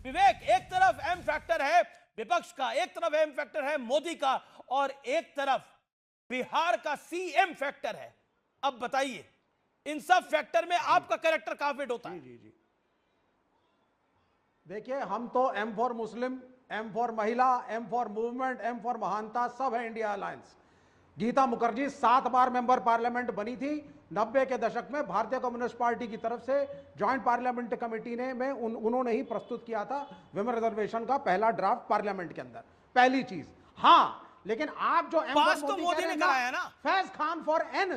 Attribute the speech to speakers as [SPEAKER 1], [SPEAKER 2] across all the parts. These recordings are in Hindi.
[SPEAKER 1] विवेक, एक तरफ एम फैक्टर है विपक्ष का, एक तरफ एम फैक्टर है मोदी का, और एक तरफ बिहार का सीएम फैक्टर है। अब बताइए इन सब फैक्टर में आपका कैरेक्टर कहां फिट होता है?
[SPEAKER 2] जी जी, देखिए हम तो एम फॉर मुस्लिम, एम फॉर महिला, M for movement, M for महानता, सब है इंडिया अलायंस। गीता मुखर्जी 7 बार मेंबर पार्लियामेंट बनी थी 90 के दशक में, भारतीय कम्युनिस्ट पार्टी की तरफ से ज्वाइंट पार्लियामेंट कमेटी ने में उन्होंने ही प्रस्तुत किया था विमेन रिजर्वेशन का पहला ड्राफ्ट पार्लियामेंट के अंदर। पहली चीज। हाँ, लेकिन आप जो
[SPEAKER 1] पास तो मोदी ने कराया ना,
[SPEAKER 2] फैज खान फॉर एन,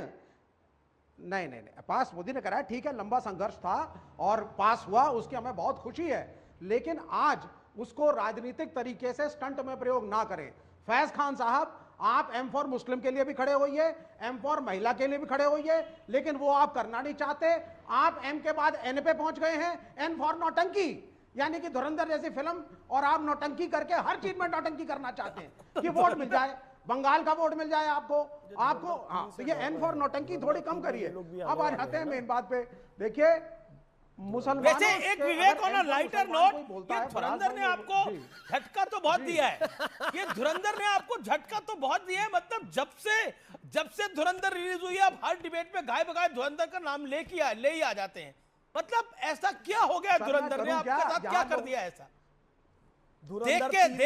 [SPEAKER 2] नहीं नहीं नहीं, पास मोदी ने कराया, ठीक है, लंबा संघर्ष था और पास हुआ, उसकी हमें बहुत खुशी है, लेकिन आज उसको राजनीतिक तरीके से स्टंट में प्रयोग ना करें। फैज खान साहब, आप एम फॉर मुस्लिम के लिए भी खड़े होइए, एम फॉर महिला के लिए भी खड़े होइए, लेकिन वो आप करना नहीं चाहते। आप एम के बाद एन पे पहुंच गए हैं, एन फॉर नौटंकी, यानी कि धुरंधर जैसी फिल्म, और आप नौटंकी करके हर चीज में नौटंकी करना चाहते हैं कि वोट मिल जाए, बंगाल का वोट मिल जाए आपको। हाँ, तो ये एन फॉर नोटंकी थोड़ी कम करिए। अब आ जाते हैं मेन बात पे। देखिए मुसलमानों,
[SPEAKER 1] वैसे एक विवेक ऑन अ लाइटर नोट, ये धुरंधर ने आपको झटका तो बहुत दिया है, ये धुरंधर ने आपको झटका तो बहुत दिया है। मतलब जब से धुरंधर रिलीज हुई है, आप हर डिबेट में गाय बगाए धुरंधर का नाम ले ही आ जाते हैं। मतलब ऐसा क्या हो गया धुरंधर ने आपके साथ, क्या कर दिया ऐसा? देख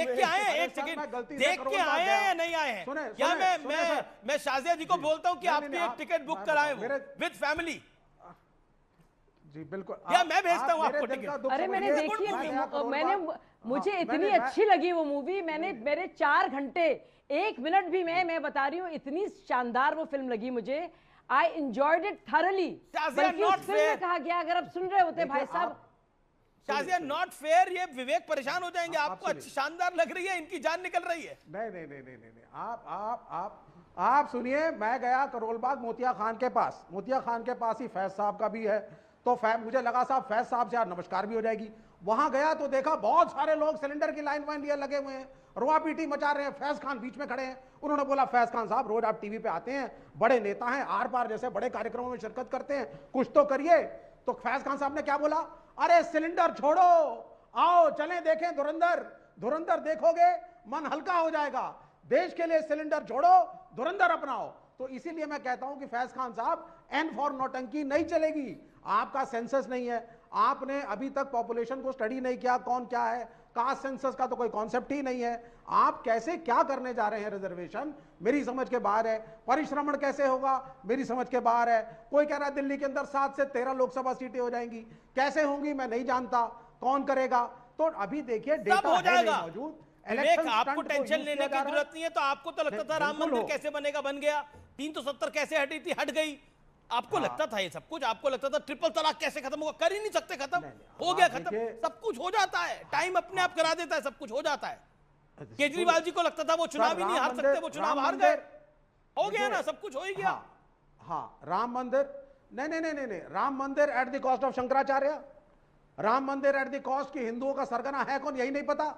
[SPEAKER 1] के आए हैं, एक सेकंड, देख के आए हैं या नहीं आए हैं? क्या मैं शाजिया जी को बोलता हूं कि आपकी एक टिकट बुक कराएं विद फैमिली?
[SPEAKER 2] जी बिल्कुल,
[SPEAKER 1] या मैं भेजता हूं आपको टिकट।
[SPEAKER 3] अरे मैंने देखी है, मुझे इतनी अच्छी लगी वो मूवी, मेरे 4 घंटे 1 मिनट भी मैं बता रही हूँ, इतनी शानदार वो फिल्म लगी मुझे। I enjoyed it thoroughly. बल्कि उस फिल्म में कहा गया, अगर आप सुन रहे होते भाई साहब,
[SPEAKER 1] शाजिया नॉट फेयर, ये विवेक परेशान हो जाएंगे। आपको अच्छी शानदार लग रही है, इनकी जान निकल रही है।
[SPEAKER 2] नहीं नहीं नहीं नहीं नहीं, आप सुनिए, मैं गया करोलबाग मोतिया खान के पास, मोतिया खान के पास ही फैज साहब का भी है, तो मुझे लगा साहब फैज साहब से यार नमस्कार भी हो जाएगी। वहां गया तो देखा बहुत सारे लोग सिलेंडर की लाइन वाइन लिए लगे हुए हैं, रुआ पीटी मचा रहे हैं, फैज खान बीच में खड़े हैं। उन्होंने बोला फैज खान साहब रोज आप टीवी पे आते हैं, बड़े नेता हैं, आर पार जैसे बड़े कार्यक्रमों में शिरकत करते हैं, कुछ तो करिए। तो फैज खान साहब ने क्या बोला, अरे सिलेंडर छोड़ो, आओ चलें देखें धुरंधर, धुरंधर देखोगे मन हल्का हो जाएगा, देश के लिए सिलेंडर छोड़ो, धुरंधर अपनाओ। तो इसीलिए मैं कहता हूं कि फैज खान साहब एन फॉर नौटंकी नहीं चलेगी। आपका सेंसस नहीं है, आपने अभी तक पॉपुलेशन को स्टडी नहीं किया, कौन क्या है, कास्ट सेंसस का तो कोई कॉन्सेप्ट ही नहीं है। आप कैसे क्या करने जा रहे हैं रिजर्वेशन, मेरी समझ के बाहर है। परिश्रमण कैसे होगा, मेरी समझ के बाहर है। कोई कह रहा है दिल्ली के अंदर 7 से 13 लोकसभा सीटें हो जाएंगी, कैसे होंगी मैं नहीं जानता, कौन करेगा। तो अभी देखिए डेटा
[SPEAKER 1] हो जाएगा
[SPEAKER 2] मौजूद,
[SPEAKER 1] आपको टेंशन लेने की जरूरत नहीं है। तो आपको तो लगता था राम मंदिर कैसे बनेगा, बन गया। 370 कैसे हटी थी, हट गई। आपको लगता था ये सब कुछ, आपको लगता था ट्रिपल तलाक कैसे खत्म होगा, कर ही नहीं सकते, खत्म हो गया, खत्म। सब कुछ हो जाता है, टाइम अपने आप करा देता है, सब कुछ हो जाता है। केजरीवाल जी को लगता था वो चुनाव ही नहीं हार सकते, वो चुनाव हार गए, हो गया ना, सब कुछ हो ही गया।
[SPEAKER 2] हाँ, राम मंदिर, नहीं, राम मंदिर at the cost of Shankaracharya, Ram मंदिर एट द कॉस्ट की हिंदुओं का सरगना है कौन, यही नहीं पता।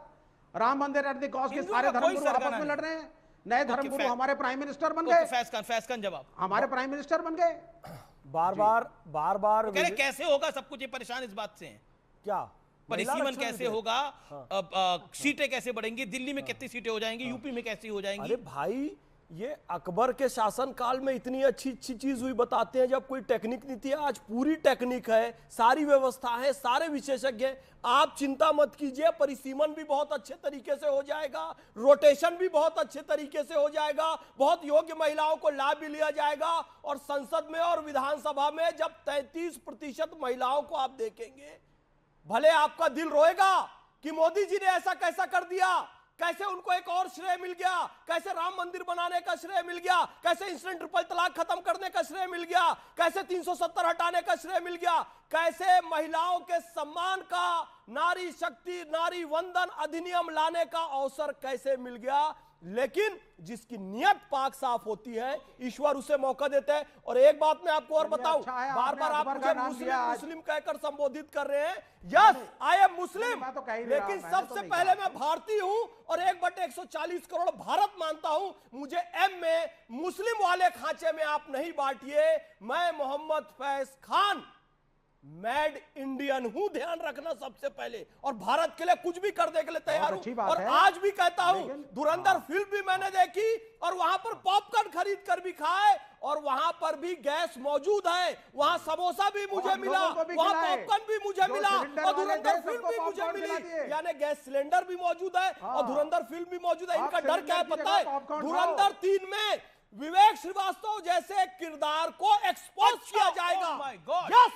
[SPEAKER 2] राम मंदिर एट द कॉस्ट के सारे धर्मगुरु आपस में लड़ रहे हैं, नए धर्मगुरु हमारे प्राइम मिनिस्टर बन गए।
[SPEAKER 1] फैज खान जवाब,
[SPEAKER 2] हमारे प्राइम मिनिस्टर बन गए।
[SPEAKER 4] बार बार
[SPEAKER 1] कह रहे कैसे होगा सब कुछ, ये परेशान इस बात से हैं।
[SPEAKER 4] क्या
[SPEAKER 1] परिसीमन कैसे होगा, सीटें कैसे बढ़ेंगी, दिल्ली में कितनी सीटें हो जाएंगी, यूपी में कैसी हो जाएंगी।
[SPEAKER 4] अरे भाई, ये अकबर के शासन काल में इतनी अच्छी चीज हुई, बताते हैं जब कोई टेक्निक नहीं थी, आज पूरी टेक्निक है, सारी व्यवस्था है, सारे विशेषज्ञ हैं। आप चिंता मत कीजिए, परिसीमन भी बहुत अच्छे तरीके से हो जाएगा, रोटेशन भी बहुत अच्छे तरीके से हो जाएगा, बहुत योग्य महिलाओं को लाभ भी लिया जाएगा। और संसद में और विधानसभा में जब 33% महिलाओं को आप देखेंगे, भले आपका दिल रोएगा कि मोदी जी ने ऐसा कैसा कर दिया, कैसे उनको एक और श्रेय मिल गया, कैसे राम मंदिर बनाने का श्रेय मिल गया, कैसे इंस्टेंट ट्रिपल तलाक खत्म करने का श्रेय मिल गया, कैसे 370 हटाने का श्रेय मिल गया, कैसे महिलाओं के सम्मान का, नारी शक्ति, नारी वंदन अधिनियम लाने का अवसर कैसे मिल गया। लेकिन जिसकी नियत पाक साफ होती है, ईश्वर उसे मौका देता है। और एक बात मैं आपको और बताऊं, बार बार आप मुझे मुस्लिम कहकर संबोधित कर रहे हैं। यस, आई एम मुस्लिम, लेकिन सबसे पहले मैं भारतीय हूं और 1/140 करोड़ भारत मानता हूं। मुझे एम में मुस्लिम वाले खांचे में आप नहीं बांटिए। मैं मोहम्मद फैज खान मैड इंडियन हूं, ध्यान रखना सबसे पहले, और भारत के लिए कुछ भी करने के लिए तैयार
[SPEAKER 2] अच्छी
[SPEAKER 4] हूं।
[SPEAKER 2] बात
[SPEAKER 4] और
[SPEAKER 2] है।
[SPEAKER 4] आज भी कहता हूं,
[SPEAKER 2] लेकिन
[SPEAKER 4] धुरंधर फिल्म भी मैंने देखी और वहां पर पॉपकॉर्न खरीद कर भी खाए, और वहां पर भी गैस मौजूद है, वहां समोसा भी मुझे मिला,
[SPEAKER 2] लोगों को भी
[SPEAKER 4] वहां
[SPEAKER 2] खिलाए।
[SPEAKER 4] पॉपकॉर्न भी मुझे
[SPEAKER 2] जो
[SPEAKER 4] मिला,
[SPEAKER 2] सिलेंडर
[SPEAKER 4] और
[SPEAKER 2] वाले
[SPEAKER 4] धुरंधर
[SPEAKER 2] थे,
[SPEAKER 4] फिल्म
[SPEAKER 2] सबको
[SPEAKER 4] भी मुझे
[SPEAKER 2] पॉपकॉर्न खिला
[SPEAKER 4] मिली,
[SPEAKER 2] दिए।
[SPEAKER 4] यानी गैस सिलेंडर भी मौजूद है और
[SPEAKER 2] हाँ।
[SPEAKER 4] धुरंधर फिल्म भी मौजूद है।
[SPEAKER 2] आप
[SPEAKER 4] इनका डर क्या है
[SPEAKER 2] सिलेंडर की
[SPEAKER 4] पता है?
[SPEAKER 2] जगह पॉपकॉर्न
[SPEAKER 4] धुरंधर 3 में विवेक श्रीवास्तव जैसे किरदार को एक्सपोज किया जाएगा।
[SPEAKER 1] माय गॉड,
[SPEAKER 4] यस,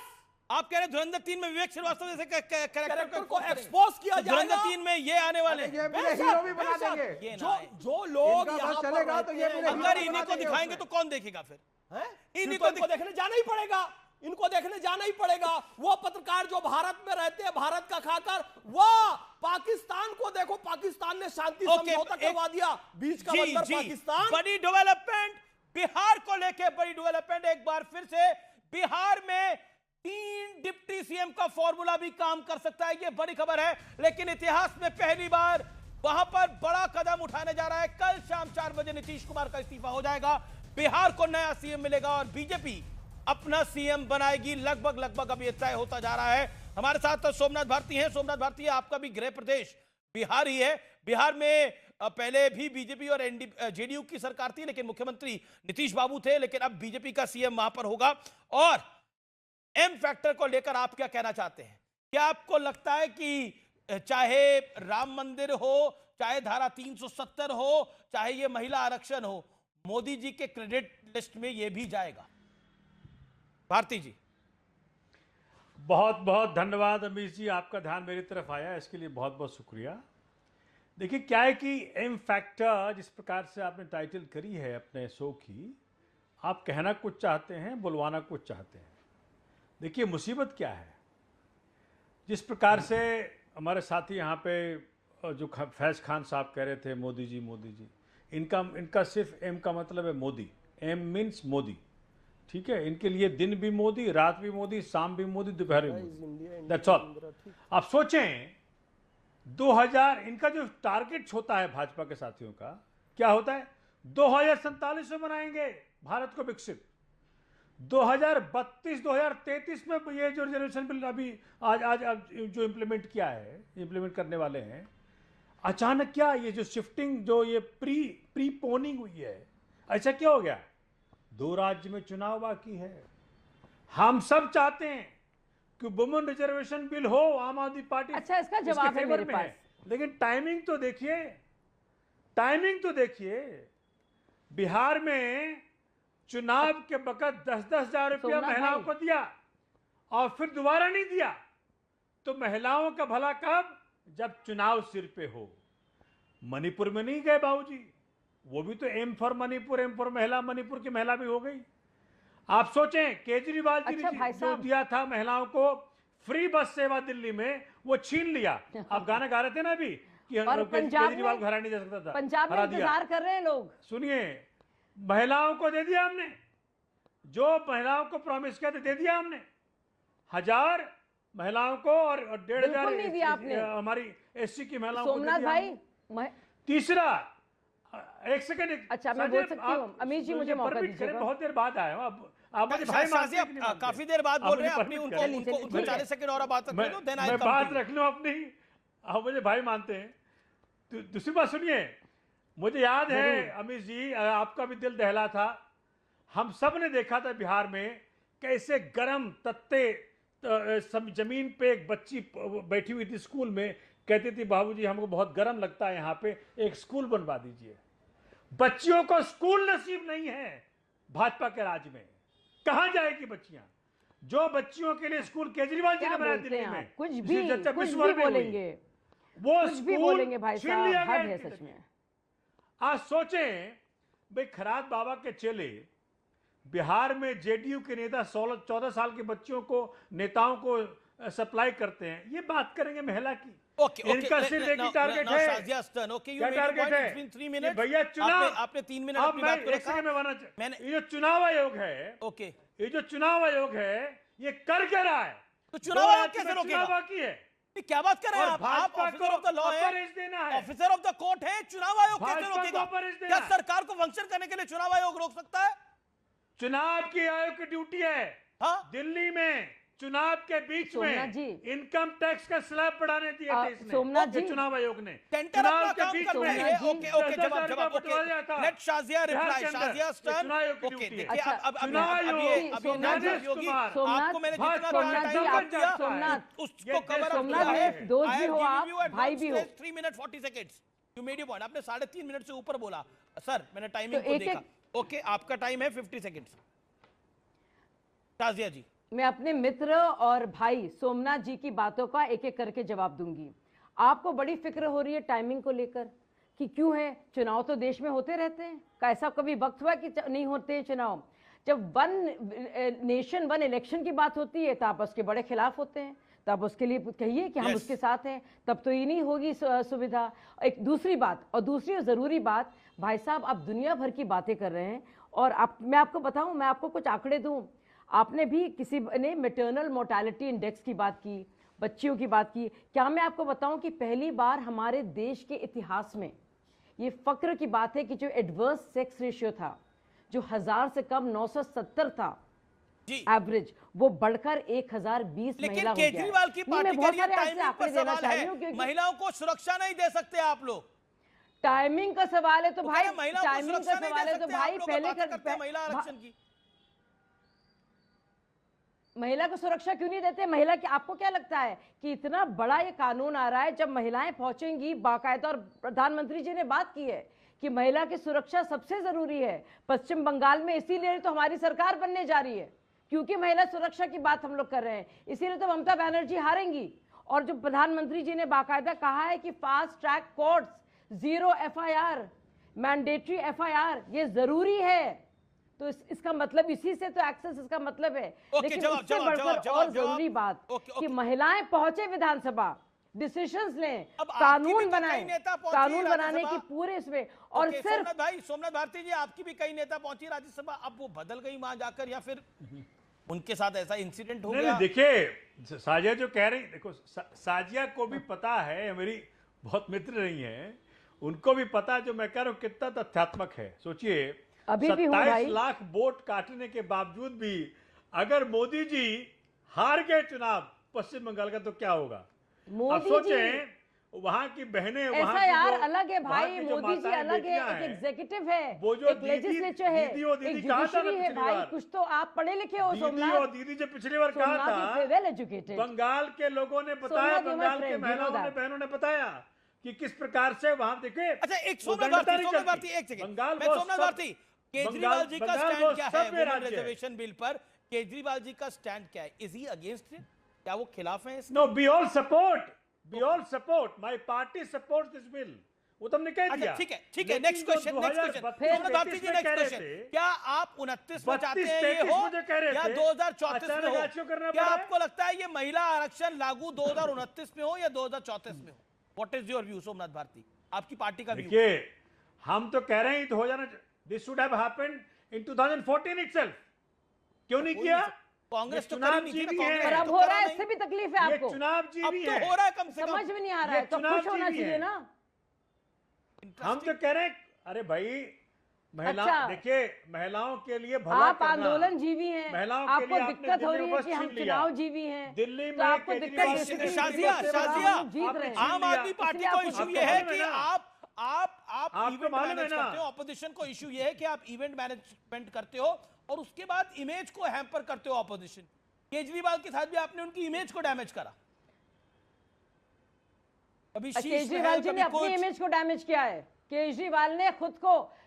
[SPEAKER 1] आप कह रहे हैं धुरंधर 3 में विवेक श्रीवास्तव जैसे
[SPEAKER 4] कैरेक्टर
[SPEAKER 1] कैरेक्टर
[SPEAKER 4] को एक्सपोज किया जाएगा।
[SPEAKER 1] धुरंधर 3 में ये आने वाले हैं।
[SPEAKER 2] ये
[SPEAKER 4] बेशक,
[SPEAKER 2] हीरो भी बना
[SPEAKER 4] बेशक।
[SPEAKER 2] देंगे।
[SPEAKER 1] ये ना
[SPEAKER 4] जो
[SPEAKER 1] आए।
[SPEAKER 4] जो लोग
[SPEAKER 2] इनका
[SPEAKER 4] यहाँ
[SPEAKER 2] बस
[SPEAKER 4] पर
[SPEAKER 2] चलेगा तो
[SPEAKER 4] रहते
[SPEAKER 2] ये
[SPEAKER 4] हैं,
[SPEAKER 2] पूरे
[SPEAKER 1] अगर
[SPEAKER 2] हीरो
[SPEAKER 1] इन्हीं
[SPEAKER 2] बना
[SPEAKER 1] को
[SPEAKER 2] देंगे
[SPEAKER 1] दिखाएंगे
[SPEAKER 2] उसमें।
[SPEAKER 1] तो कौन देखेगा फिर?
[SPEAKER 4] हैं?
[SPEAKER 1] इन्हीं
[SPEAKER 4] फिर
[SPEAKER 1] को
[SPEAKER 4] तो इनको देखने जाना ही पड़ेगा, इनको देखने जाना ही पड़ेगा। वो पत्रकार जो भारत में रहते हैं, भारत का खाकर, वाह, पाकिस्तान को देखो, पाकिस्तान ने शांति समझौता करवा दिया, बीच का बंदर पाकिस्तान।
[SPEAKER 1] बड़ी डेवलपमेंट बिहार को लेके, बड़ी डेवलपमेंट एक बार फिर से बिहार में 3 डिप्टी सीएम का फॉर्मूला भी काम कर सकता है, ये बड़ी खबर है। लेकिन इतिहास में पहली बार वहां पर बड़ा कदम उठाने जा रहा है। कल शाम 4 बजे नीतीश कुमार का इस्तीफा हो जाएगा, बिहार को नया सीएम मिलेगा और बीजेपी अपना सीएम बनाएगी। लगभग अब ये तय होता जा रहा है। हमारे साथ तो सोमनाथ भारती हैं। सोमनाथ भारती, आपका भी गृह प्रदेश बिहार ही है। बिहार में पहले भी बीजेपी और जेडीयू की सरकार थी, लेकिन मुख्यमंत्री नीतीश बाबू थे, लेकिन अब बीजेपी का सीएम वहां पर होगा। और एम फैक्टर को लेकर आप क्या कहना चाहते हैं? क्या आपको लगता है कि चाहे राम मंदिर हो, चाहे धारा 370 हो, चाहे ये महिला आरक्षण हो, मोदी जी के क्रेडिट लिस्ट में ये भी जाएगा? भारती जी,
[SPEAKER 5] बहुत बहुत धन्यवाद अमीश जी, आपका ध्यान मेरी तरफ आया, इसके लिए बहुत बहुत शुक्रिया। देखिए क्या है कि एम फैक्टर जिस प्रकार से आपने टाइटल करी है अपने शो की, आप कहना कुछ चाहते हैं, बुलवाना कुछ चाहते हैं। देखिए मुसीबत क्या है, जिस प्रकार से हमारे साथी यहाँ पे जो फैज़ खान साहब कह रहे थे मोदी जी, इनका सिर्फ एम का मतलब है मोदी। एम मीन्स मोदी, ठीक है। इनके लिए दिन भी मोदी, रात भी मोदी, शाम भी मोदी, दोपहर भी मोदी, दैट्स ऑल। आप सोचें 2000 इनका जो टारगेट होता है भाजपा के साथियों का, क्या होता है? 2047 में बनाएंगे भारत को विकसित। 2032 2033 में ये जो रिजर्वेशन बिल अभी आज जो इम्प्लीमेंट किया है, इम्प्लीमेंट करने वाले हैं, अचानक क्या ये जो शिफ्टिंग, जो ये प्रीपोनिंग हुई है, ऐसा क्या हो गया? 2 राज्य में चुनाव बाकी है। हम सब चाहते हैं कि वुमेन रिजर्वेशन बिल हो, आम आदमी पार्टी
[SPEAKER 3] अच्छा, इसका जवाब है मेरे पास।
[SPEAKER 5] लेकिन टाइमिंग तो देखिए, बिहार में चुनाव के वक्त 10-10 हजार रुपया महिलाओं को दिया और फिर दोबारा नहीं दिया। तो महिलाओं का भला कब? जब चुनाव सिर पे हो। मणिपुर में नहीं गए बाबूजी, वो भी तो M for Manipur, M for महिला, मणिपुर की महिला भी हो गई। आप सोचें केजरीवाल जी
[SPEAKER 3] अच्छा,
[SPEAKER 5] ने जो दिया था महिलाओं को फ्री बस सेवा दिल्ली में, वो छीन लिया। आप गाना गा रहे थे ना अभी कि केजरीवाल घर नहीं जा सकता था,
[SPEAKER 3] पंजाब में इंतजार कर रहे हैं लोग।
[SPEAKER 5] सुनिए, महिलाओं को दे दिया हमने, जो महिलाओं को प्रॉमिस किया था दे दिया हमने। 1000 महिलाओं को और 1500 हमारी एससी की महिलाओं को
[SPEAKER 3] सोमनाथ भाई,
[SPEAKER 5] तीसरा एक सेकंड,
[SPEAKER 3] अच्छा मैं बोल सकती हूँ? अमीश जी मुझे मौका दीजिएगा।
[SPEAKER 5] बहुत देर बाद आया हूँ, आप मुझे भाई मानते हैं?
[SPEAKER 1] काफी देर बाद बोल रहे हैं, अपनी उनको 40 सेकंड और बात रखने दो, देन
[SPEAKER 5] मैं बात रख लूं अपनी, आप मुझे भाई मानते हैं। दूसरी बात सुनिए, मुझे याद है अमीश जी, आपका भी दिल दहला था। हम सब ने देखा था बिहार में कैसे गरम तत्ते जमीन पे एक बच्ची बैठी हुई थी स्कूल में, कहती थी बाबूजी हमको बहुत गर्म लगता है यहाँ पे, एक स्कूल बनवा दीजिए। बच्चियों को स्कूल नसीब नहीं है भाजपा के राज में, कहां जाएगी बच्चियां? जो बच्चियों के लिए स्कूल केजरीवाल जी ने बनाया दिल्ली में,
[SPEAKER 3] कुछ भी बोलेंगे,
[SPEAKER 5] वो
[SPEAKER 3] कुछ भी बोलेंगे भाई
[SPEAKER 5] छीन लिया
[SPEAKER 3] साहब, हद है
[SPEAKER 5] गया।
[SPEAKER 3] सच में।
[SPEAKER 5] आज सोचें भाई, खरात बाबा के चेले बिहार में जेडीयू के नेता 14 साल के बच्चियों को, नेताओं को सप्लाई करते हैं। ये बात करेंगे महिला की, इनका सिर्फ एक ही टारगेट है। क्या टारगेट है? भैया चुनाव,
[SPEAKER 1] आपने 3 मिनट अपनी बात को रखा।
[SPEAKER 5] ये जो चुनाव आयोग है,
[SPEAKER 1] ओके,
[SPEAKER 5] ये जो चुनाव आयोग है, ये कर क्या रहा है?
[SPEAKER 1] तो चुनाव आयोग कैसे रोकेगा?
[SPEAKER 5] बाकी है,
[SPEAKER 1] क्या बात कर रहे हैं आप? ऑफिसर ऑफ द लॉ है, ऑफिसर ऑफ द कोर्ट है, चुनाव आयोग कैसे रोकेगा? क्या सरकार को फंक्शन करने के लिए चुनाव आयोग रोक सकता है?
[SPEAKER 5] चुनाव की आयोग की ड्यूटी है।
[SPEAKER 1] हाँ?
[SPEAKER 5] दिल्ली में चुनाव के बीच
[SPEAKER 3] सोमनाथ
[SPEAKER 5] में
[SPEAKER 3] जी।
[SPEAKER 5] इनकम टैक्स का स्लैब बढ़ाने दिए थे इसने,
[SPEAKER 3] सोमनाथ जी।
[SPEAKER 5] चुनाव आयोग ने
[SPEAKER 1] सेंटर अपना काम कर रहे हैं। ओके ओके, जवाब जवाब okay. Let Shazia reply, Shazia turn. Okay देखिए,
[SPEAKER 3] अच्छा,
[SPEAKER 1] अब
[SPEAKER 3] सोमनाथ जी,
[SPEAKER 1] योगी
[SPEAKER 3] सोमनाथ,
[SPEAKER 1] आपको मैंने
[SPEAKER 3] सोमनाथ,
[SPEAKER 1] जितना
[SPEAKER 3] सोमनाथ जी,
[SPEAKER 1] टाइम
[SPEAKER 3] आप-
[SPEAKER 1] दिया
[SPEAKER 3] सोमनाथ,
[SPEAKER 1] उसको कवर अप
[SPEAKER 3] सोमनाथ
[SPEAKER 1] किया
[SPEAKER 3] जी,
[SPEAKER 1] है।
[SPEAKER 3] दोस्त भी हो आप, भाई भी हो।
[SPEAKER 1] 3 minute 40 seconds you made your point. आपने 3.5 मिनट से ऊपर बोला सर, मैंने टाइमिंग
[SPEAKER 3] तो
[SPEAKER 1] को
[SPEAKER 3] एक-एक-
[SPEAKER 1] देखा। ओके, आपका टाइम है 50 सेकंड्स। शाजिया जी,
[SPEAKER 3] मैं अपने मित्र और भाई सोमनाथ जी की बातों का एक एक करके जवाब दूंगी। आपको बड़ी फिक्र हो रही है टाइमिंग को लेकर कि क्यों है, चुनाव तो देश में होते रहते हैं। का ऐसा कभी वक्त हुआ कि नहीं होते हैं चुनाव? जब वन नेशन वन इलेक्शन की बात होती है तो आप उसके बड़े खिलाफ होते हैं, तो आप उसके लिए कहिए कि हम
[SPEAKER 1] Yes.
[SPEAKER 3] उसके साथ हैं, तब तो ये नहीं होगी सुविधा। एक दूसरी बात, और दूसरी और ज़रूरी बात, भाई साहब आप दुनिया भर की बातें कर रहे हैं और मैं आपको बताऊं, मैं आपको कुछ आंकड़े दूं। आपने भी किसी ने मैटरनल मोर्टालिटी इंडेक्स की बात की, बच्चियों की बात की। क्या मैं आपको बताऊं कि पहली बार हमारे देश के इतिहास में ये फक्र की बात है कि जो एडवर्स सेक्स रेशियो था, जो 1000 से कम 970 था
[SPEAKER 1] जी
[SPEAKER 3] एवरेज, वो बढ़कर 1020
[SPEAKER 1] लेकिन
[SPEAKER 3] महिला हो गया है।
[SPEAKER 1] केजरीवाल की
[SPEAKER 3] नहीं, मैं
[SPEAKER 1] पार्टी
[SPEAKER 3] बहुत
[SPEAKER 1] का ये
[SPEAKER 3] सारे ऐसे
[SPEAKER 1] टाइमिंग
[SPEAKER 3] आंकड़े
[SPEAKER 1] पर
[SPEAKER 3] देना
[SPEAKER 1] सवाल
[SPEAKER 3] चाह रही
[SPEAKER 1] है।
[SPEAKER 3] हूं क्योंकि
[SPEAKER 1] महिलाओं को सुरक्षा नहीं दे सकते आप लोग।
[SPEAKER 3] टाइमिंग का सवाल है तो
[SPEAKER 1] वो
[SPEAKER 3] भाई,
[SPEAKER 1] कह रहे हैं, महिलाओं को
[SPEAKER 3] टाइमिंग का
[SPEAKER 1] सुरक्षा नहीं
[SPEAKER 3] सवाल
[SPEAKER 1] दे
[SPEAKER 3] है तो
[SPEAKER 1] सकते।
[SPEAKER 3] भाई
[SPEAKER 1] आप लोग
[SPEAKER 3] पहले
[SPEAKER 1] बातें करते हैं महिला आरक्षण की।
[SPEAKER 3] महिला को सुरक्षा क्यों नहीं देते? महिला की आपको क्या लगता है कि इतना बड़ा ये कानून आ रहा है, जब महिलाएं पहुंचेंगी बाकायदा, और प्रधानमंत्री जी ने बात की है कि महिला की सुरक्षा सबसे जरूरी है पश्चिम बंगाल में, इसीलिए तो हमारी सरकार बनने जा रही है, क्योंकि महिला सुरक्षा की बात हम लोग कर रहे हैं, इसीलिए तो ममता बनर्जी हारेंगी। और जो प्रधानमंत्री जी ने बाकायदा कहा है कि fast track courts, 0 FIR, mandatory FIR, ये जरूरी है, तो इसका मतलब इसी से तो एक्सेस इसका मतलब है। लेकिन उससे बढ़कर और जरूरी बात कि महिलाएं पहुंचे विधानसभा, डिसीजंस लें, कानून बनाएं, कानून बनाने की पूरे इसमें, और सिर्फ
[SPEAKER 1] सोमनाथ भारती जी, आपकी भी कई नेता पहुंची राज्यसभा, अब वो बदल गई वहां जाकर या फिर उनके साथ ऐसा इंसिडेंट हो गया?
[SPEAKER 5] देखिए साजिया जो कह रही, देखो साजिया को भी पता है, मेरी बहुत मित्र रही हैं, उनको भी पता जो मैं कह रहा हूं कितना तथ्यात्मक है। सोचिए,
[SPEAKER 3] अभी भी हूं
[SPEAKER 5] 27
[SPEAKER 3] भाई।
[SPEAKER 5] लाख वोट काटने के बावजूद भी अगर मोदी जी हार गए चुनाव पश्चिम बंगाल का तो क्या होगा? अब
[SPEAKER 3] मोदी
[SPEAKER 5] सोचें, वहां की बहनें, वहां
[SPEAKER 3] ऐसा
[SPEAKER 5] की
[SPEAKER 3] यार
[SPEAKER 5] जो-
[SPEAKER 3] अलग है
[SPEAKER 5] वहां
[SPEAKER 3] भाई,
[SPEAKER 5] की जो
[SPEAKER 3] मोदी जी
[SPEAKER 5] माताएं,
[SPEAKER 3] अलग है,
[SPEAKER 5] बेटियां
[SPEAKER 3] एक
[SPEAKER 5] हैं,
[SPEAKER 3] एग्जीक्यूटिव है,
[SPEAKER 5] वो जो
[SPEAKER 3] एक लेजिस्लेचर है,
[SPEAKER 5] दीदी और
[SPEAKER 3] एक
[SPEAKER 5] दीदी कहा था ना
[SPEAKER 3] जुडिशरी है।
[SPEAKER 5] पिछली
[SPEAKER 3] भाई
[SPEAKER 5] बार,
[SPEAKER 3] कुछ तो आप पढ़े लिखे हो
[SPEAKER 5] दीदी और
[SPEAKER 3] सोमनाथ,
[SPEAKER 5] दीदी जो पिछली बार कहा था,
[SPEAKER 3] वेल एजुकेटेड।
[SPEAKER 5] बंगाल के लोगों ने बताया,
[SPEAKER 3] सोमनाथ, you my
[SPEAKER 5] बंगाल के
[SPEAKER 3] friend, you know
[SPEAKER 5] महिलाओं ने,
[SPEAKER 3] that.
[SPEAKER 5] बहनों ने बताया कि किस प्रकार से वहां देखिए।
[SPEAKER 1] अच्छा, एक
[SPEAKER 5] वो
[SPEAKER 1] सोमनाथ
[SPEAKER 5] दंडता
[SPEAKER 1] भारती,
[SPEAKER 5] नहीं
[SPEAKER 1] सोमनाथ
[SPEAKER 5] चलती।
[SPEAKER 1] भारती, एक सेकंड,
[SPEAKER 5] बंगाल
[SPEAKER 1] मैं
[SPEAKER 5] वो
[SPEAKER 1] सोमनाथ
[SPEAKER 5] सब-
[SPEAKER 1] भारती, केजरीवाल जी का स्टैंड क्या है
[SPEAKER 5] सभ्य राज्य है।
[SPEAKER 1] रिजर्वेशन बिल पर? केजरीवाल जी का स्टैंड क्या है? Is he against it? क्या वो खिलाफ है इसके?
[SPEAKER 5] No, we all support, my party supports this bill. वो तुमने कह दिया।
[SPEAKER 1] अच्छा, ठीक है,
[SPEAKER 5] लेकिन
[SPEAKER 1] नेक्स्ट
[SPEAKER 5] जो
[SPEAKER 1] क्वेश्चन,
[SPEAKER 5] 2032
[SPEAKER 1] सोमनाथ भारती जी, नेक्स्ट
[SPEAKER 5] कह रहे
[SPEAKER 1] क्वेश्चन,
[SPEAKER 5] थे,
[SPEAKER 1] क्या आप 29 में चाहते हैं ये
[SPEAKER 5] 32
[SPEAKER 1] हो
[SPEAKER 5] मुझे कह रहे
[SPEAKER 1] या
[SPEAKER 5] थे,
[SPEAKER 1] 2034 में
[SPEAKER 5] अचानक
[SPEAKER 1] हो?
[SPEAKER 5] आज क्यों करना
[SPEAKER 1] क्या
[SPEAKER 5] पड़ा है?
[SPEAKER 1] आपको लगता है ये महिला आरक्षण लागू 2029 में हो या 2034 में हो? What is your view Somnath Bharti, आपकी पार्टी का व्यू?
[SPEAKER 5] देखिए, हम तो कह रहे हैं तो हो जाना, this should have happened in 2014 itself. क्यों नहीं किया?
[SPEAKER 1] कांग्रेस तो
[SPEAKER 5] चुनाव
[SPEAKER 1] करी नहीं थी ना,
[SPEAKER 5] जीवी है।
[SPEAKER 1] कांग्रेस
[SPEAKER 3] पर
[SPEAKER 1] ने
[SPEAKER 3] अब
[SPEAKER 1] तो
[SPEAKER 3] हो
[SPEAKER 1] करा
[SPEAKER 3] रहा है,
[SPEAKER 1] नहीं।
[SPEAKER 3] इससे भी तकलीफ है
[SPEAKER 5] ये
[SPEAKER 3] आपको,
[SPEAKER 5] चुनाव
[SPEAKER 1] अब
[SPEAKER 5] जीवी
[SPEAKER 1] तो
[SPEAKER 5] है।
[SPEAKER 1] हो रहा है कम से
[SPEAKER 3] समझ
[SPEAKER 1] कम।
[SPEAKER 3] में नहीं आ रहा
[SPEAKER 5] ये
[SPEAKER 3] है तो
[SPEAKER 5] चुनाव
[SPEAKER 3] खुश होना
[SPEAKER 5] जीवी
[SPEAKER 3] चाहिए
[SPEAKER 5] है।
[SPEAKER 3] ना।
[SPEAKER 5] हम तो कह रहे हैं, अरे भाई महिला,
[SPEAKER 3] अच्छा।
[SPEAKER 5] देखिए महिलाओं के लिए भला
[SPEAKER 3] आप
[SPEAKER 5] करना,
[SPEAKER 3] आंदोलन जीवी हैं,
[SPEAKER 5] महिलाओं के
[SPEAKER 3] आपको
[SPEAKER 5] लिए आपने
[SPEAKER 3] दिक्कत हो
[SPEAKER 5] दिल्ली
[SPEAKER 3] रही
[SPEAKER 5] में
[SPEAKER 3] है कि हम
[SPEAKER 5] वोट छीन लिया।
[SPEAKER 3] चुनाव जीवी हैं,
[SPEAKER 5] दिल्ली
[SPEAKER 3] तो
[SPEAKER 5] में
[SPEAKER 3] आपको
[SPEAKER 5] केजरीवाल
[SPEAKER 3] दिक्कत
[SPEAKER 5] जी
[SPEAKER 3] है
[SPEAKER 5] ने
[SPEAKER 3] कि
[SPEAKER 1] शाजिया,
[SPEAKER 3] हम
[SPEAKER 1] शाजिया,
[SPEAKER 3] जीत रहे हैं।
[SPEAKER 1] आम आदमी पार्टी
[SPEAKER 3] इसलिए
[SPEAKER 1] को
[SPEAKER 3] आपको
[SPEAKER 1] इशू
[SPEAKER 3] दिक्कत
[SPEAKER 1] ये है
[SPEAKER 5] मालूम
[SPEAKER 1] कि
[SPEAKER 5] है ना?
[SPEAKER 1] आप
[SPEAKER 5] आपको
[SPEAKER 1] इवेंट
[SPEAKER 5] मालूम है
[SPEAKER 1] मैनेज
[SPEAKER 5] ना?
[SPEAKER 1] करते हो, ऑपोजिशन को इशू ये है कि आप इवेंट मैनेजमेंट करते हो और उसके बाद इमेज को हैम्पर करते हो ऑपोजिशन। केजरीवाल के साथ भी आपने उनकी इमेज को डैमेज करा, कभी शीश
[SPEAKER 3] केजरीवाल
[SPEAKER 1] महल,
[SPEAKER 3] जी ने
[SPEAKER 1] कभी
[SPEAKER 3] अपनी
[SPEAKER 1] कुछ।
[SPEAKER 3] इमेज को डैमेज किया है।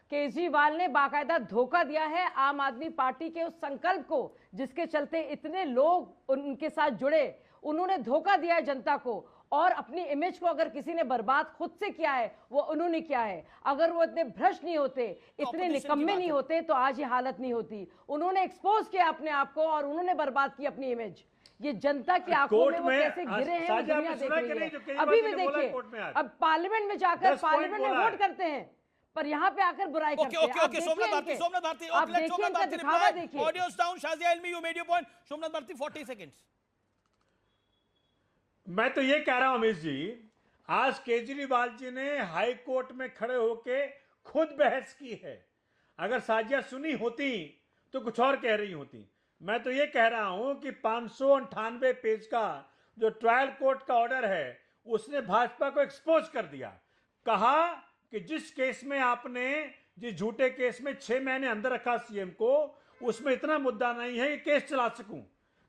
[SPEAKER 3] केजरीवाल ने बाकायदा धोखा दिया है आम आदमी पार्टी के उस संकल्प को, जिसके चलते इतने लोग उनके साथ जुड़े। उन्होंने धोखा दिया है जनता को, और अपनी इमेज को अगर किसी ने बर्बाद खुद से किया है वो उन्होंने किया है। अगर वो इतने भ्रष्ट नहीं होते, इतने
[SPEAKER 1] opposition की
[SPEAKER 3] निकम्मे
[SPEAKER 1] बात
[SPEAKER 3] नहीं
[SPEAKER 1] है।
[SPEAKER 3] होते तो आज ये हालत नहीं होती। उन्होंने एक्सपोज किया अपने आप को और उन्होंने बर्बाद की अपनी इमेज। ये जनता की आंखों
[SPEAKER 5] कोर्ट
[SPEAKER 3] में वो
[SPEAKER 5] में
[SPEAKER 3] कैसे गिरे हैं वो
[SPEAKER 5] साझा
[SPEAKER 3] दुनिया
[SPEAKER 5] आपने
[SPEAKER 3] देख
[SPEAKER 5] सुना कि
[SPEAKER 3] रही
[SPEAKER 5] नहीं जो
[SPEAKER 3] है।
[SPEAKER 5] केजरीवाल
[SPEAKER 3] अभी
[SPEAKER 5] जी
[SPEAKER 3] भी
[SPEAKER 5] ने बोला
[SPEAKER 3] देखिए,
[SPEAKER 5] कोर्ट में आज?
[SPEAKER 3] अब पार्लियामेंट में जाकर
[SPEAKER 5] 10
[SPEAKER 3] पार्लियामेंट में
[SPEAKER 5] पॉइंट
[SPEAKER 3] वोट करते हैं, पर यहाँ पे आकर बुराई करते हैं।
[SPEAKER 1] ओके
[SPEAKER 3] आप
[SPEAKER 1] ओके
[SPEAKER 3] देखिए
[SPEAKER 1] सोमनाथ भारती,
[SPEAKER 3] इनके-
[SPEAKER 1] सोमनाथ भारती,
[SPEAKER 3] आप
[SPEAKER 1] ओके लेट्स
[SPEAKER 3] देखिए
[SPEAKER 1] सोमनाथ
[SPEAKER 3] इनका
[SPEAKER 1] भारती
[SPEAKER 3] दिखावा
[SPEAKER 1] रिप्लाई।
[SPEAKER 3] देखिए।
[SPEAKER 1] Audios down, Shazia Ilmi, you made your point. Somnath Bharti 40 seconds.
[SPEAKER 5] मैं तो ये कह रहा हूं अमित जी, आज केजरीवाल जी ने हाई कोर्ट में खड़े होके खुद बहस की है। अगर साजिया सुनी होती तो कुछ और कह रही होती। मैं तो ये कह रहा हूं कि 598 पेज का जो ट्रायल कोर्ट का ऑर्डर है उसने भाजपा को एक्सपोज कर दिया। कहा कि जिस केस में आपने, जिस झूठे केस में 6 महीने अंदर रखा सीएम को, उसमें इतना मुद्दा नहीं है कि केस चला सकूं।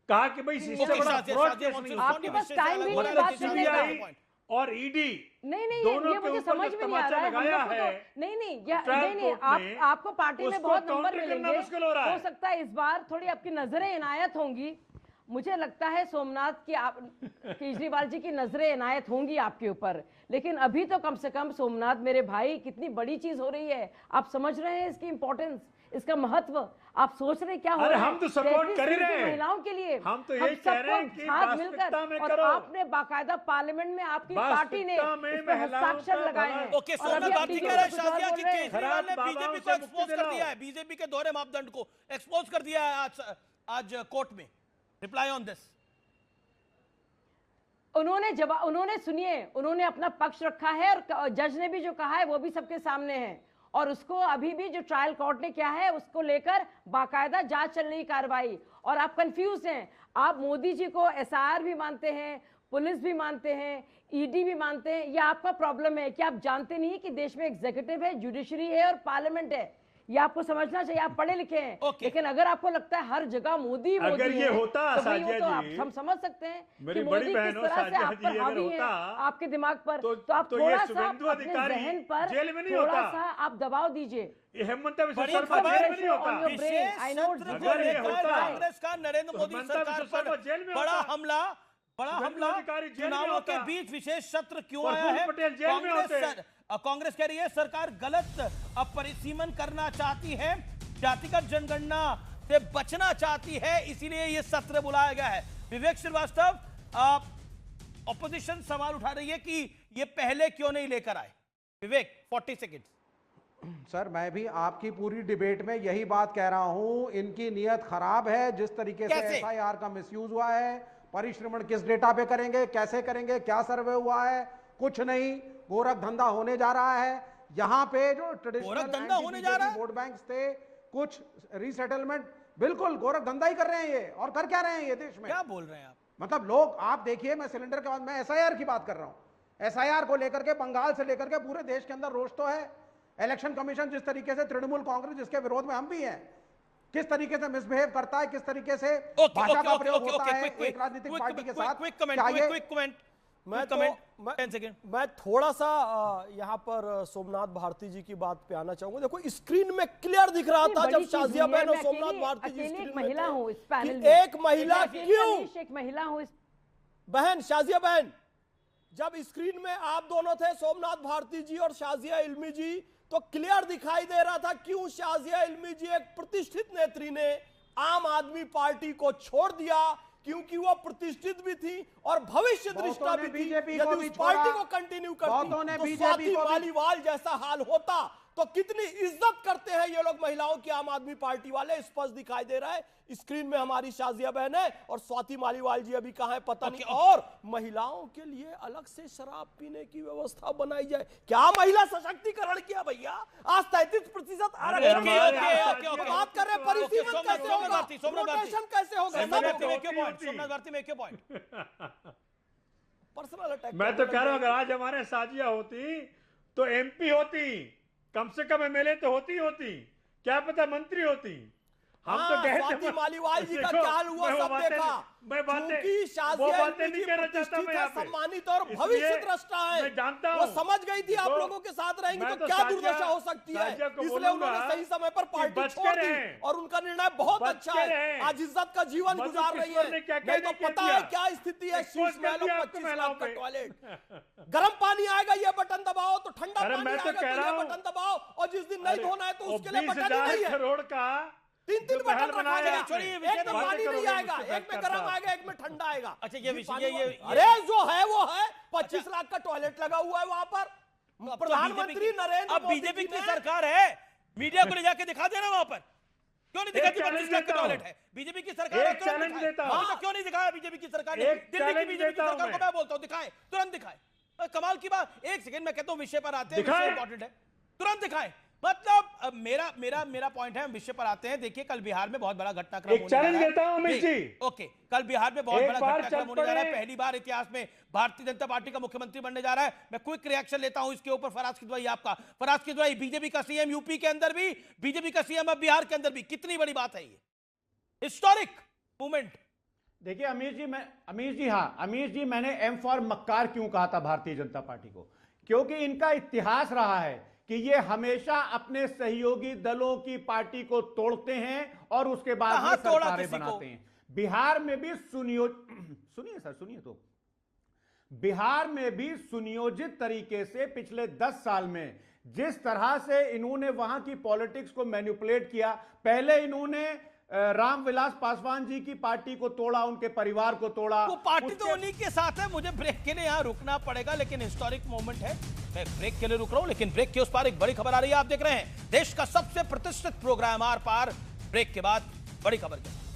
[SPEAKER 5] कहा कि भाई इससे बड़ा फ्रॉड केस नहीं हो
[SPEAKER 3] आपके पास
[SPEAKER 5] सकता।
[SPEAKER 3] टाइम भी नहीं बात करने का।
[SPEAKER 5] सीबीआई और ईडी
[SPEAKER 3] नहीं
[SPEAKER 5] दोनों
[SPEAKER 3] ये
[SPEAKER 5] के
[SPEAKER 3] मुझे
[SPEAKER 5] ऊपर
[SPEAKER 3] समझ
[SPEAKER 5] जो
[SPEAKER 3] में नहीं आ रहा है।
[SPEAKER 5] लगाया
[SPEAKER 3] हम लोग को
[SPEAKER 5] है,
[SPEAKER 3] तो नहीं
[SPEAKER 5] ट्रायल
[SPEAKER 3] नहीं
[SPEAKER 5] कोर्ट ने,
[SPEAKER 3] आपको पार्टी में
[SPEAKER 5] उसको
[SPEAKER 3] बहुत नंबर
[SPEAKER 5] काउंटर करना
[SPEAKER 3] मिलेंगे,
[SPEAKER 5] मुश्किल हो रहा है।
[SPEAKER 3] हो सकता है इस बार थोड़ी आपकी नजरें इनायत होंगी। मुझे लगता है सोमनाथ की केजरीवाल जी की नजरें इनायत होंगी आपके ऊपर, लेकिन अभी तो कम से कम सोमनाथ मेरे भाई कितनी बड़ी चीज हो रही है। आप समझ रहे हैं इसकी इंपॉर्टेंस, इसका महत्व? आप सोच रहे क्या हो
[SPEAKER 5] अरे
[SPEAKER 3] रहा है?
[SPEAKER 5] हम तो सपोर्ट कर ही रहे हैं
[SPEAKER 3] महिलाओं के लिए
[SPEAKER 5] हम तो यही कह रहे हैं कि
[SPEAKER 3] साथ मिलकर,
[SPEAKER 5] वास्तविकता में
[SPEAKER 3] और
[SPEAKER 5] करो।
[SPEAKER 3] आपने बाकायदा पार्लियामेंट में आपकी पार्टी ने
[SPEAKER 5] वास्तविकता में
[SPEAKER 3] इस पर
[SPEAKER 5] महिलाओं
[SPEAKER 3] हस्ताक्षर
[SPEAKER 5] का
[SPEAKER 3] लगाए
[SPEAKER 5] भला-
[SPEAKER 3] हैं।
[SPEAKER 1] ओके,
[SPEAKER 3] और
[SPEAKER 1] सोमनाथ
[SPEAKER 3] अभी आप
[SPEAKER 1] भारती
[SPEAKER 3] टीवी
[SPEAKER 1] कह
[SPEAKER 3] पर
[SPEAKER 1] रहे हैं
[SPEAKER 3] कुछ और
[SPEAKER 1] शाजिया
[SPEAKER 3] बोल
[SPEAKER 1] की
[SPEAKER 3] रहे हैं।
[SPEAKER 1] केजरीवाल ने
[SPEAKER 5] खराब
[SPEAKER 1] बीजेपी
[SPEAKER 5] बाबाओं
[SPEAKER 1] को
[SPEAKER 5] से
[SPEAKER 1] एक्सपोज
[SPEAKER 5] मुक्ति
[SPEAKER 1] कर
[SPEAKER 5] दिलाओ।
[SPEAKER 1] दिया है, बीजेपी के दोहरे मापदंड को एक्सपोज कर दिया है आज कोर्ट में। Reply on this.
[SPEAKER 3] उन्होंने सुनिए, उन्होंने अपना पक्ष रखा है और जज ने भी जो कहा है वो भी सबके सामने है, और उसको अभी भी जो ट्रायल कोर्ट ने किया है उसको लेकर बाकायदा जांच चल रही कार्रवाई। और आप कंफ्यूज हैं, आप मोदी जी को एसआईआर भी मानते हैं, पुलिस भी मानते हैं, ईडी भी मानते हैं। ये आपका प्रॉब्लम है कि आप जानते नहीं कि देश में एग्जीक्यूटिव है, जुडिशरी है और पार्लियामेंट है। ये आपको समझना चाहिए, आप पढ़े लिखे हैं।
[SPEAKER 1] Okay.
[SPEAKER 3] लेकिन अगर आपको लगता है हर जगह मोदी
[SPEAKER 5] अगर ये
[SPEAKER 3] है,
[SPEAKER 5] होता
[SPEAKER 3] तो भाई वो
[SPEAKER 5] साजिया
[SPEAKER 3] तो आप
[SPEAKER 5] जी,
[SPEAKER 3] हम समझ सकते हैं
[SPEAKER 5] मेरी
[SPEAKER 3] कि
[SPEAKER 5] बड़ी
[SPEAKER 3] मोदी
[SPEAKER 5] बहन
[SPEAKER 3] किस
[SPEAKER 5] हो
[SPEAKER 3] तरह से
[SPEAKER 5] साजिया
[SPEAKER 3] आप
[SPEAKER 5] जी,
[SPEAKER 3] पर
[SPEAKER 5] अगर
[SPEAKER 3] हावी
[SPEAKER 5] होता,
[SPEAKER 3] है आपके दिमाग पर,
[SPEAKER 5] तो
[SPEAKER 3] आप
[SPEAKER 5] ये
[SPEAKER 3] थोड़ा सा
[SPEAKER 5] शुभेंदु
[SPEAKER 3] अपने
[SPEAKER 5] अधिकारी
[SPEAKER 3] जहन पर
[SPEAKER 5] जेल में नहीं
[SPEAKER 3] थोड़ा
[SPEAKER 5] होता।
[SPEAKER 3] सा आप दबाव दीजिए।
[SPEAKER 5] ये हेमंत बिश्व
[SPEAKER 1] बड़ी
[SPEAKER 5] शर्मा
[SPEAKER 1] खबर
[SPEAKER 5] जेल में नहीं होता।
[SPEAKER 3] on your brain.
[SPEAKER 1] Wishes
[SPEAKER 3] I know
[SPEAKER 1] सत्र
[SPEAKER 3] this
[SPEAKER 1] को
[SPEAKER 5] अगर ये
[SPEAKER 1] लेकर
[SPEAKER 5] होता,
[SPEAKER 1] कांग्रेस का नरेंद्र
[SPEAKER 5] तो
[SPEAKER 1] मोदी
[SPEAKER 5] हेमंत
[SPEAKER 1] सरकार
[SPEAKER 5] बिश्व शर्मा
[SPEAKER 1] पर
[SPEAKER 5] जेल में
[SPEAKER 1] बड़ा
[SPEAKER 5] होता।
[SPEAKER 1] हमला
[SPEAKER 5] शुभेंदु अधिकारी जेल में
[SPEAKER 1] चुनावों के
[SPEAKER 5] होता।
[SPEAKER 1] बीच विशेष सत्र क्यों
[SPEAKER 5] प्रफुल्ल
[SPEAKER 1] आया है?
[SPEAKER 5] पटेल जेल में होते।
[SPEAKER 1] कांग्रेस कह रही है सरकार गलत परिसीमन करना चाहती है, जातिगत जनगणना से बचना चाहती है, इसीलिए ये सत्र बुलाया गया है। विवेक श्रीवास्तव, ऑपोजिशन सवाल उठा रही है कि ये पहले क्यों नहीं लेकर आए। विवेक, 40 सेकेंड।
[SPEAKER 2] सर मैं भी आपकी पूरी डिबेट में यही बात कह रहा हूं, इनकी नीयत खराब है। जिस तरीके से
[SPEAKER 1] कैसे?
[SPEAKER 2] एफआईआर का मिसयूज हुआ है, परिश्रमण किस डेटा पे करेंगे, कैसे करेंगे, क्या सर्वे हुआ है, कुछ नहीं। गोरख धंधा होने जा रहा है। यहाँ पे जो
[SPEAKER 1] गोरख धंधा होने जा रहा है?
[SPEAKER 2] वोट बैंक थे, कुछ रीसेटलमेंट, बिल्कुल गोरख धंधा ही कर रहे हैं ये। और कर क्या रहे हैं ये देश में?
[SPEAKER 1] क्या बोल रहे हैं आप?
[SPEAKER 2] मतलब लोग, आप देखिए, मैं सिलेंडर के बाद मैं एसआईआर की बात कर रहा हूं। एसआईआर को लेकर के बंगाल से लेकर के पूरे देश के अंदर रोष तो है। इलेक्शन कमीशन जिस तरीके से, तृणमूल कांग्रेस जिसके विरोध में हम भी हैं, किस तरीके से मिसबिहेव करता है, किस तरीके से भाषा का प्रयोग होता है एक राजनीतिक पार्टी के साथ।
[SPEAKER 1] Quick comment.
[SPEAKER 4] मैं थोड़ा सा यहाँ पर सोमनाथ भारती जी की बात पे आना चाहूंगा। देखो स्क्रीन में क्लियर दिख रहा था जब शाजिया बहन और सोमनाथ भारती जी स्क्रीन में
[SPEAKER 3] महिला हूँ इस पैनल
[SPEAKER 4] कि
[SPEAKER 3] में,
[SPEAKER 4] एक महिला क्यों,
[SPEAKER 3] एक महिला हूँ इस
[SPEAKER 4] बहन शाजिया बहन, जब स्क्रीन में आप दोनों थे, सोमनाथ भारती जी और शाजिया इल्मी जी, तो क्लियर दिखाई दे रहा था क्यों शाजिया इल्मी जी, एक प्रतिष्ठित नेत्री ने आम आदमी पार्टी को छोड़ दिया, क्योंकि वो प्रतिष्ठित भी थी और भविष्य दृष्टा भी थी। यदि उस पार्टी को कंटिन्यू करती तो स्वाति मालीवाल जैसा हाल होता। तो कितनी इज्जत करते हैं ये लोग महिलाओं की, आम आदमी पार्टी वाले, स्पष्ट दिखाई दे रहा है। स्क्रीन में हमारी शाजिया बहन है और स्वाति मालीवाल जी अभी कहां है पता नहीं। और महिलाओं के लिए अलग से शराब पीने की व्यवस्था बनाई जाए। क्या महिला सशक्तिकरण किया भैया? आज 33% आरक्षण बात कर रहे हैं, परिसीमन कैसे होगा, रोटेशन कैसे होगा,
[SPEAKER 1] सोमनाथ भारती में एक पॉइंट।
[SPEAKER 4] Personal attack.
[SPEAKER 5] मैं तो कह रहा हूं अगर आज हमारे साजिया होती तो एमपी होती, कम से कम एमएलए तो होती, क्या पता मंत्री होती। हम तो
[SPEAKER 4] स्वाति मालीवाल जी का क्या हाल हुआ सब देखा। क्योंकि शाजिया इल्मी जी प्रतिष्ठित है, सम्मानित और भविष्य दृष्टा है,
[SPEAKER 5] मैं जानता
[SPEAKER 4] वो
[SPEAKER 5] हूं।
[SPEAKER 4] समझ गई थी आप लोगों के साथ रहेंगी तो क्या दुर्दशा हो सकती है, इसलिए उन्होंने सही समय पर पार्टी छोड़ दी और उनका निर्णय बहुत अच्छा है। आज इज्जत का जीवन गुजार रही है। नहीं तो पता है क्या स्थिति है, शीश महलों 25 लाख का टॉयलेट, गर्म पानी आएगा ये बटन दबाओ तो ठंडा पानी आएगा तो ये बटन दबाओ, और जिस दिन नहीं धोना है तो उसके लिए बटन ही नहीं है।
[SPEAKER 5] करोड़ का
[SPEAKER 4] 3 बटन रखा गया,
[SPEAKER 1] छोड़िए,
[SPEAKER 4] एक में पानी नहीं आएगा, एक में गर्म आएगा, एक में ठंडा आएगा।
[SPEAKER 1] अच्छा ये विषय ये
[SPEAKER 4] अरे जो है वो है, 25 लाख का टॉयलेट लगा हुआ है वहां पर। प्रधानमंत्री नरेंद्र
[SPEAKER 1] अब बीजेपी की सरकार है, मीडिया को ले जाके दिखा देना वहां पर। क्यों नहीं दिखाती? 25 लाख का टॉयलेट है, बीजेपी की सरकार है,
[SPEAKER 5] चैलेंज देता हूं।
[SPEAKER 1] क्यों नहीं दिखाया बीजेपी की सरकार ने? दिल्ली की बीजेपी की सरकार को मैं बोलता हूं दिखाए, तुरंत दिखाए। कमाल की बात। एक सेकंड में कहता हूं विषय पर आते हैं, विषय इंपॉर्टेंट है, तुरंत दिखाए। मतलब मेरा पॉइंट है, हम विषय पर आते हैं। देखिए, कल बिहार में बहुत बड़ा घटनाक्रम
[SPEAKER 5] एक चैलेंज देता हूं अमित जी।
[SPEAKER 1] ओके, कल बिहार में बहुत
[SPEAKER 5] एक
[SPEAKER 1] बड़ा
[SPEAKER 5] बार
[SPEAKER 1] घटनाक्रम
[SPEAKER 5] चल
[SPEAKER 1] होने जा रहा है।
[SPEAKER 5] पड़े।
[SPEAKER 1] पहली बार इतिहास में भारतीय जनता पार्टी का मुख्यमंत्री बनने जा रहा है। मैं क्विक रिएक्शन लेता हूं इसके ऊपर। फराज किदवई आपका। फराज किदवई, बीजेपी का सीएम यूपी के अंदर भी, बीजेपी का सीएम अब बिहार के अंदर भी, कितनी बड़ी बात है ये, हिस्टोरिक मूवमेंट।
[SPEAKER 6] देखिए अमीर जी मैंने एम फॉर मक्कार क्यों कहा था भारतीय जनता पार्टी को, क्योंकि इनका इतिहास रहा है कि ये हमेशा अपने सहयोगी दलों की पार्टी को तोड़ते हैं और उसके बाद
[SPEAKER 1] कहां
[SPEAKER 6] में
[SPEAKER 1] तोड़ा
[SPEAKER 6] सरकारें
[SPEAKER 1] किसी को?
[SPEAKER 6] बनाते हैं। बिहार में भी सुनिए तो बिहार में भी सुनियोजित तरीके से पिछले 10 साल में जिस तरह से इन्होंने वहां की पॉलिटिक्स को मैनिपुलेट किया। पहले इन्होंने रामविलास पासवान जी की पार्टी को तोड़ा, उनके परिवार को तोड़ा।
[SPEAKER 1] वो पार्टी तो उन्हीं के साथ है। मुझे ब्रेक के लिए यहां रुकना पड़ेगा, लेकिन हिस्टोरिक मोमेंट है। मैं ब्रेक के लिए रुक रहा हूं, लेकिन ब्रेक के उस पार एक बड़ी खबर आ रही है। आप देख रहे हैं देश का सबसे प्रतिष्ठित प्रोग्राम आर पार, ब्रेक के बाद बड़ी खबर के साथ।